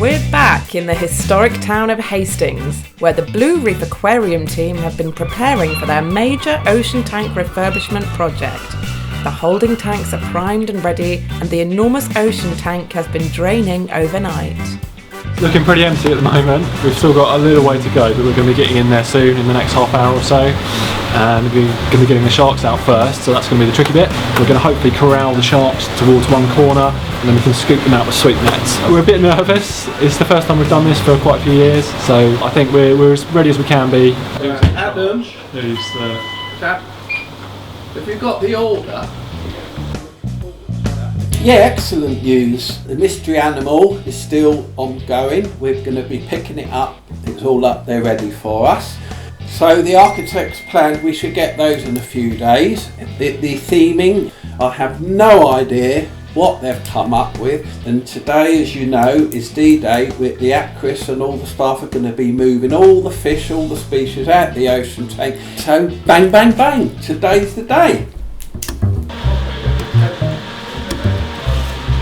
We're back in the historic town of Hastings, where the Blue Reef Aquarium team have been preparing for their major ocean tank refurbishment project. The holding tanks are primed and ready, and the enormous ocean tank has been draining overnight. Looking pretty empty at the moment. We've still got a little way to go, but we're going to be getting in there soon in the next half hour or so. And we're going to be getting the sharks out first, so that's going to be the tricky bit. We're going to hopefully corral the sharks towards one corner, and then we can scoop them out with sweep nets. We're a bit nervous. It's the first time we've done this for quite a few years, so I think we're as ready as we can be. Adam, who's Chap, have you got the order? Yeah, excellent news. The mystery animal is still ongoing. We're going to be picking it up. It's all up there ready for us. So the architects planned we should get those in a few days. The theming, I have no idea what they've come up with. And today, as you know, is D-Day with the actress, and all the staff are going to be moving all the fish, all the species out the ocean tank. So bang, bang, bang. Today's the day.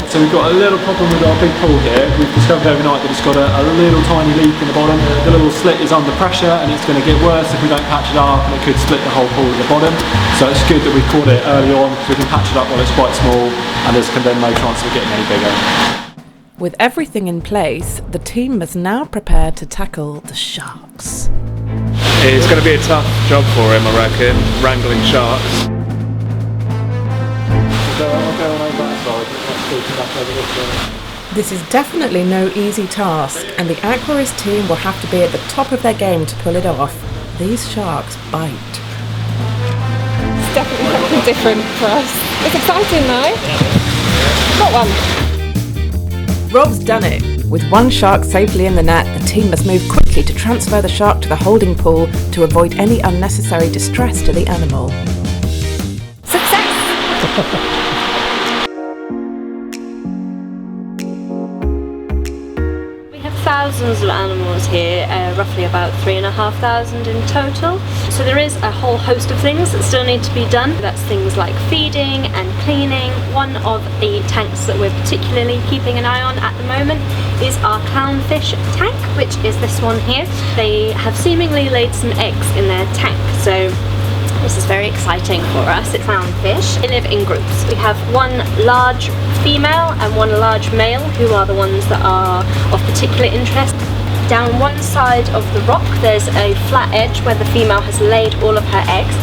So we've got a little problem with our big pool here. We've discovered overnight that it's got a little tiny leak in the bottom. The little slit is under pressure, and it's going to get worse if we don't patch it up, and it could split the whole pool at the bottom. So it's good that we've caught it early on, so we can patch it up while it's quite small, and there's then no chance of it getting any bigger. With everything in place, the team must now prepare to tackle the sharks. It's going to be a tough job for him, I reckon, wrangling sharks. I'll go on over that side. Back over this way. This is definitely no easy task, and the Aquarius team will have to be at the top of their game to pull it off. These sharks bite. It's definitely something different for us. It's exciting though. Got one. Rob's done it. With one shark safely in the net, the team must move quickly to transfer the shark to the holding pool to avoid any unnecessary distress to the animal. Success! Thousands of animals here, roughly about 3,500 in total. So there is a whole host of things that still need to be done. That's things like feeding and cleaning. One of the tanks that we're particularly keeping an eye on at the moment is our Clownfish tank, which is this one here. They have seemingly laid some eggs in their tank, so this is very exciting for us. It's clownfish. They live in groups. We have one large female and one large male, who are the ones that are of particular interest. Down one side of the rock there's a flat edge where the female has laid all of her eggs,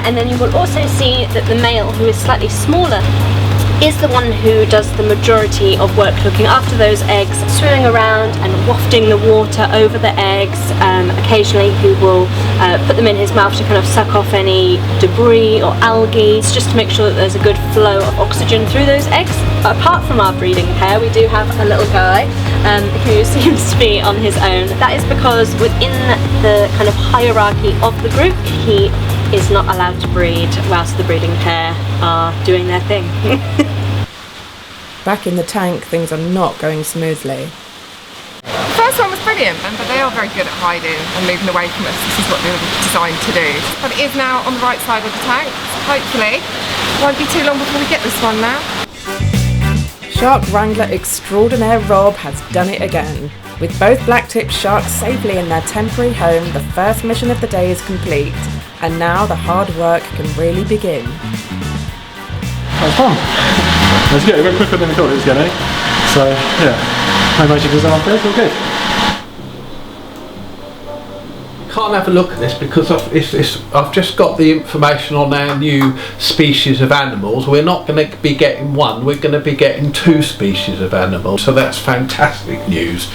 and then you will also see that the male, who is slightly smaller, is the one who does the majority of work looking after those eggs, swimming around and wafting the water over the eggs. Occasionally he will put them in his mouth to kind of suck off any debris or algae, just to make sure that there's a good flow of oxygen through those eggs. Apart from our breeding pair, we do have a little guy who seems to be on his own. That is because within the kind of hierarchy of the group, he is not allowed to breed whilst the breeding pair are doing their thing. Back in the tank, things are not going smoothly. The first one was brilliant, but they are very good at hiding and moving away from us. This is what they were designed to do. But it is now on the right side of the tank, so hopefully it won't be too long before we get this one now. Shark Wrangler extraordinaire Rob has done it again. With both black-tipped sharks safely in their temporary home, the first mission of the day is complete, and now the hard work can really begin. That was fun. Let's get it. It went quicker than we thought it was going to. So, yeah, no major design there, it's all good. Can't have a look at this because I've just got the information on our new species of animals. We're not going to be getting one, we're going to be getting 2 species of animals, so that's fantastic news.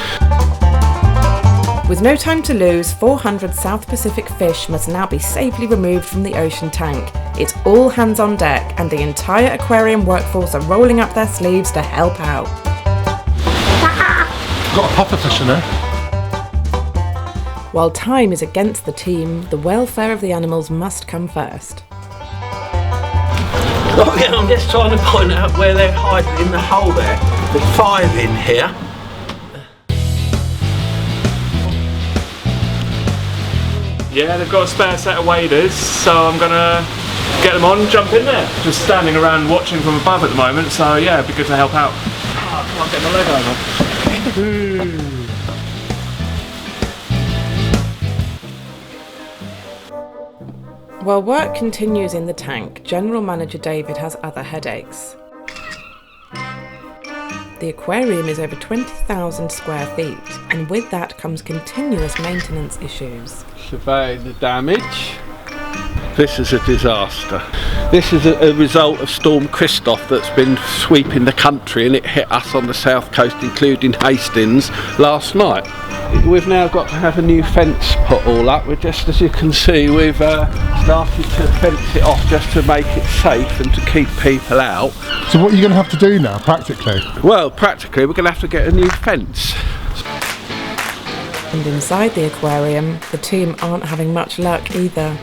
With no time to lose, 400 South Pacific fish must now be safely removed from the ocean tank. It's all hands on deck, and the entire aquarium workforce are rolling up their sleeves to help out. Got a pufferfish in there. While time is against the team, the welfare of the animals must come first. Oh yeah, I'm just trying to point out where they're hiding in the hole there. There's 5 in here. Yeah, they've got a spare set of waders, so I'm gonna get them on, jump in there. Just standing around watching from above at the moment, so yeah, it'd be good to help out. Oh, I can't get my leg over. While work continues in the tank, General Manager David has other headaches. The aquarium is over 20,000 square feet, and with that comes continuous maintenance issues. Survey the damage. This is a disaster. This is a result of Storm Christoph that's been sweeping the country, and it hit us on the south coast, including Hastings, last night. We've now got to have a new fence put all up. We're just, as you can see, we've started to fence it off just to make it safe and to keep people out. So what are you going to have to do now, practically? Well, practically we're going to have to get a new fence. And inside the aquarium, the team aren't having much luck either.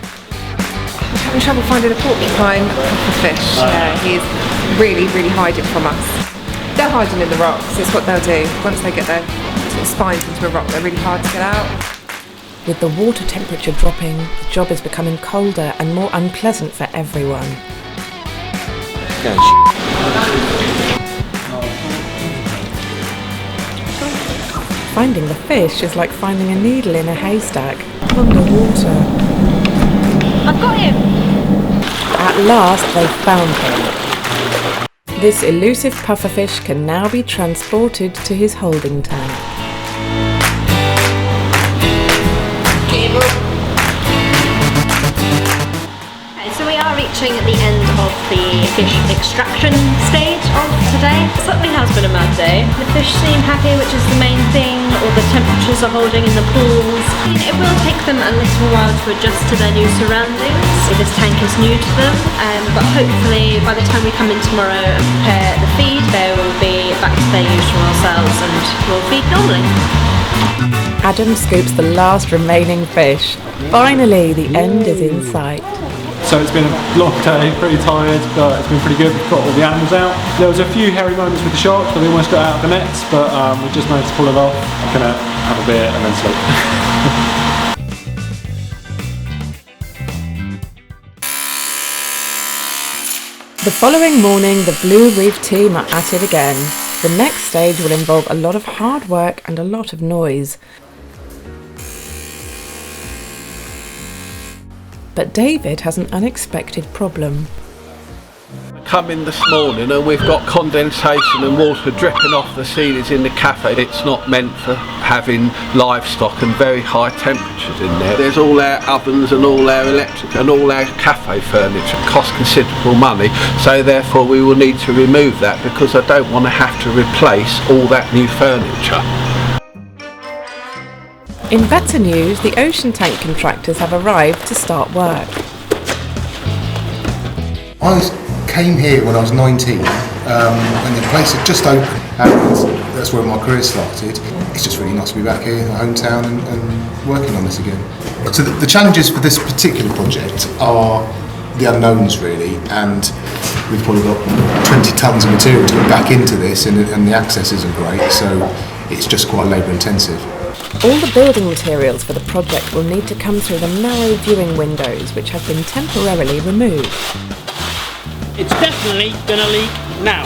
We're having trouble finding a porcupine for fish. He's really, really hiding from us. They're hiding in the rocks, it's what they'll do. Once they get their sort of spines into a rock, they're really hard to get out. With the water temperature dropping, the job is becoming colder and more unpleasant for everyone. Finding the fish is like finding a needle in a haystack, underwater. I've got him! At last they've found him. This elusive pufferfish can now be transported to his holding tank. Okay, so we are reaching the end of the fish extraction stage of today. It certainly has been a mad day. The fish seem happy, which is the main thing. All the temperatures are holding in the pools. It will take them a little while to adjust to their new surroundings. This tank is new to them, but hopefully by the time we come in tomorrow and prepare the feed, they will be back to their usual selves and will feed normally. Adam scoops the last remaining fish. Finally, the end is in sight. So it's been a long day, pretty tired, but it's been pretty good. We've got all the animals out. There was a few hairy moments with the sharks, but they almost got out of the nets, but we just managed to pull it off. I'm gonna have a beer and then sleep. The following morning, the Blue Reef Team are at it again. The next stage will involve a lot of hard work and a lot of noise. But David has an unexpected problem. Come in this morning and we've got condensation and water dripping off the ceilings in the cafe. It's not meant for having livestock and very high temperatures in there. There's all our ovens and all our electric and all our cafe furniture. It costs considerable money, so therefore we will need to remove that because I don't want to have to replace all that new furniture. In better news, the ocean tank contractors have arrived to start work. Came here when I was 19 and the place had just opened, and that's where my career started. It's just really nice to be back here in my hometown and working on this again. So the challenges for this particular project are the unknowns really, and we've probably got 20 tonnes of material to put back into this and the access isn't great, so it's just quite labour intensive. All the building materials for the project will need to come through the narrow viewing windows which have been temporarily removed. It's definitely gonna leak now.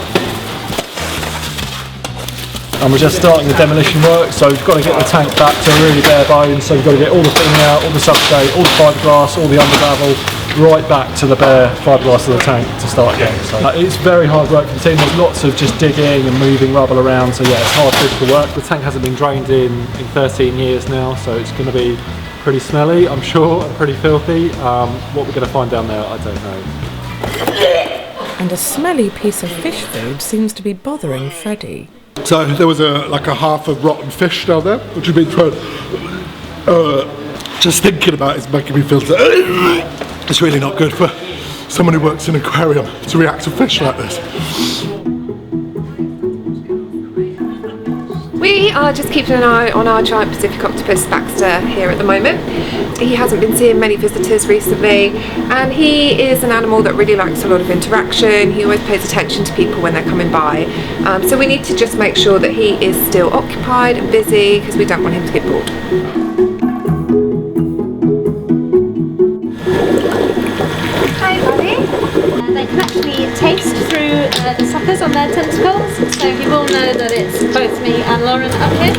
And we're just starting the demolition work, so we've got to get the tank back to a really bare bones, so we've got to get all the fitting out, all the substrate, all the fiberglass, all the undergravel, right back to the bare fiberglass of the tank to start again. So it's very hard work for the team. There's lots of just digging and moving rubble around, so yeah, it's hard physical work. The tank hasn't been drained in 13 years now, so it's going to be pretty smelly, I'm sure, and pretty filthy. What we're going to find down there, I don't know. And a smelly piece of fish food seems to be bothering Freddie. So there was like a half of rotten fish down there, which had been thrown. Just thinking about it's making me feel it's really not good for someone who works in an aquarium to react to fish like this. We are just keeping an eye on our giant Pacific octopus Baxter here at the moment. He hasn't been seeing many visitors recently, and he is an animal that really likes a lot of interaction. He always pays attention to people when they're coming by. So we need to just make sure that he is still occupied and busy because we don't want him to get bored. Hi buddy. They can actually taste through the suckers on their tentacles, so you will know that it's both me and Lauren up here.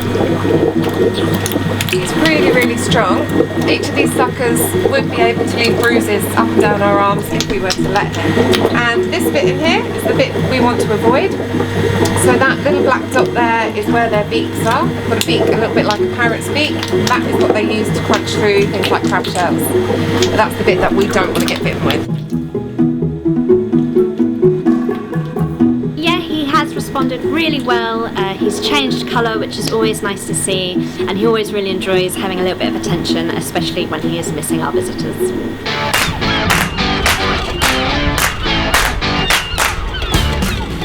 It's really, really strong. Each of these suckers would be able to leave bruises up and down our arms if we were to let him. And this bit in here is the bit we want to avoid. So that little black dot there is where their beaks are. They've got a beak a little bit like a parrot's beak. That is what they use to crunch through things like crab shells. But that's the bit that we don't want to get bitten with. Responded really well. He's changed colour, which is always nice to see, and he always really enjoys having a little bit of attention, especially when he is missing our visitors.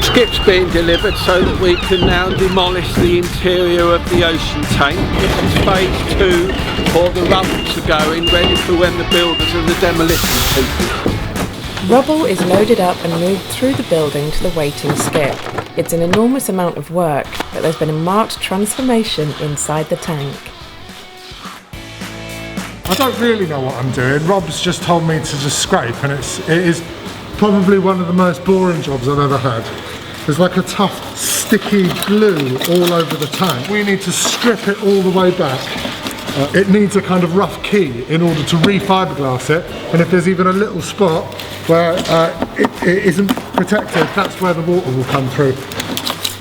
Skip's being delivered so that we can now demolish the interior of the ocean tank. This is phase 2, all the rubbers are going, ready for when the builders and the demolition people. Rubble is loaded up and moved through the building to the waiting skip. It's an enormous amount of work, but there's been a marked transformation inside the tank. I don't really know what I'm doing. Rob's just told me to just scrape, and it is probably one of the most boring jobs I've ever had. There's like a tough, sticky glue all over the tank. We need to strip it all the way back. It needs a kind of rough key in order to re-fiberglass it, and if there's even a little spot where it isn't protected, that's where the water will come through.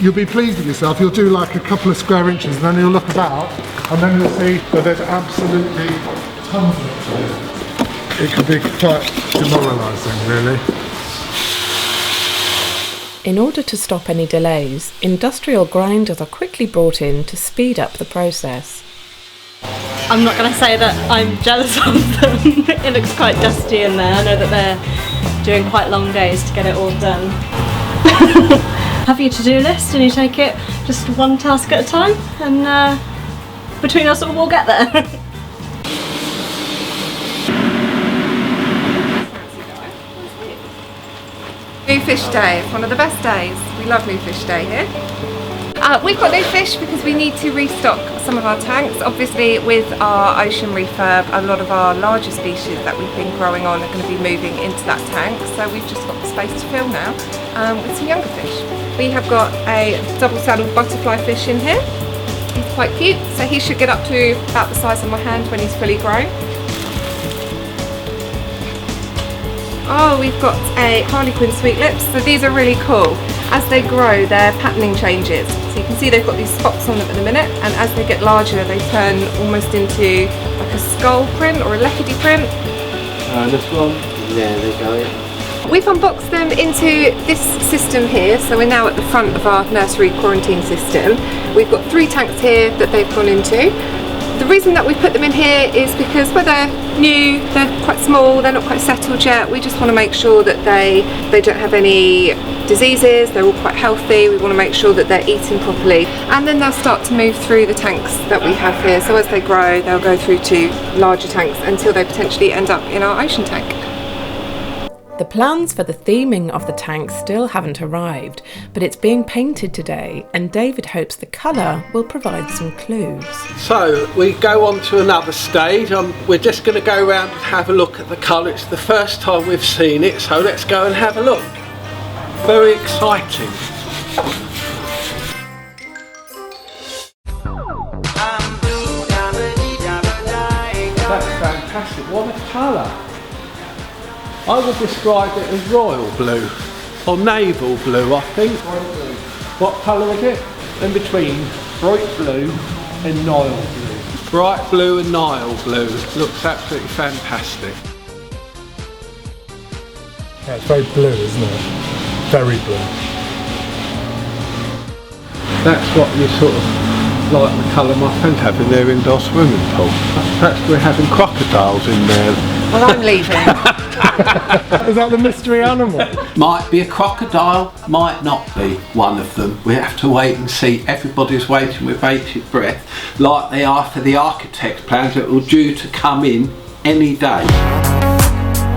You'll be pleased with yourself. You'll do like a couple of square inches, and then you'll look about, and then you'll see that there's absolutely tons of it. It could be quite demoralising, really. In order to stop any delays, industrial grinders are quickly brought in to speed up the process. I'm not going to say that I'm jealous of them. It looks quite dusty in there. I know that they're doing quite long days to get it all done. Have your to-do list and you take it just one task at a time, and between us all we'll get there. New fish day, it's one of the best days. We love new fish day here. We've got new fish because we need to restock some of our tanks. Obviously with our ocean refurb, a lot of our larger species that we've been growing on are going to be moving into that tank, so we've just got the space to fill now with some younger fish. We have got a double-saddled butterfly fish in here. He's quite cute, so he should get up to about the size of my hand when he's fully grown. Oh, we've got a harlequin sweet lips, so these are really cool. As they grow, their patterning changes. So you can see they've got these spots on them at the minute, and as they get larger, they turn almost into like a skull print or a leopardy print. This one, there they go. We've unboxed them into this system here, so we're now at the front of our nursery quarantine system. We've got 3 tanks here that they've gone into. The reason that we put them in here is because where they're new, they're quite small, they're not quite settled yet. We just want to make sure that they don't have any diseases, they're all quite healthy. We want to make sure that they're eating properly, and then they'll start to move through the tanks that we have here. So as they grow, they'll go through to larger tanks until they potentially end up in our ocean tank. The plans for the theming of the tanks still haven't arrived, but it's being painted today, and David hopes the colour will provide some clues. So we go on to another stage. We're just going to go around and have a look at the colour. It's the first time we've seen it, so let's go and have a look. Very exciting. That's fantastic. What a colour. I would describe it as royal blue, or naval blue, I think. What colour is it? In between bright blue and Nile blue. Bright blue and Nile blue. Looks absolutely fantastic. Yeah, it's very blue, isn't it? Very blue. That's what you sort of like the colour my friends have in their indoor swimming pool. Perhaps we're having crocodiles in there. Well, I'm leaving. Is that the mystery animal? Might be a crocodile, might not be one of them. We have to wait and see. Everybody's waiting with bated breath, like they are for the architect's plans that will due to come in any day.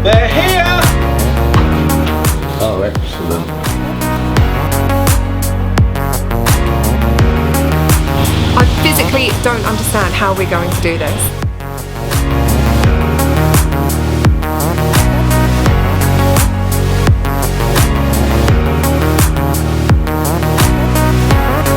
They're here! Oh, excellent. I physically don't understand how we're going to do this.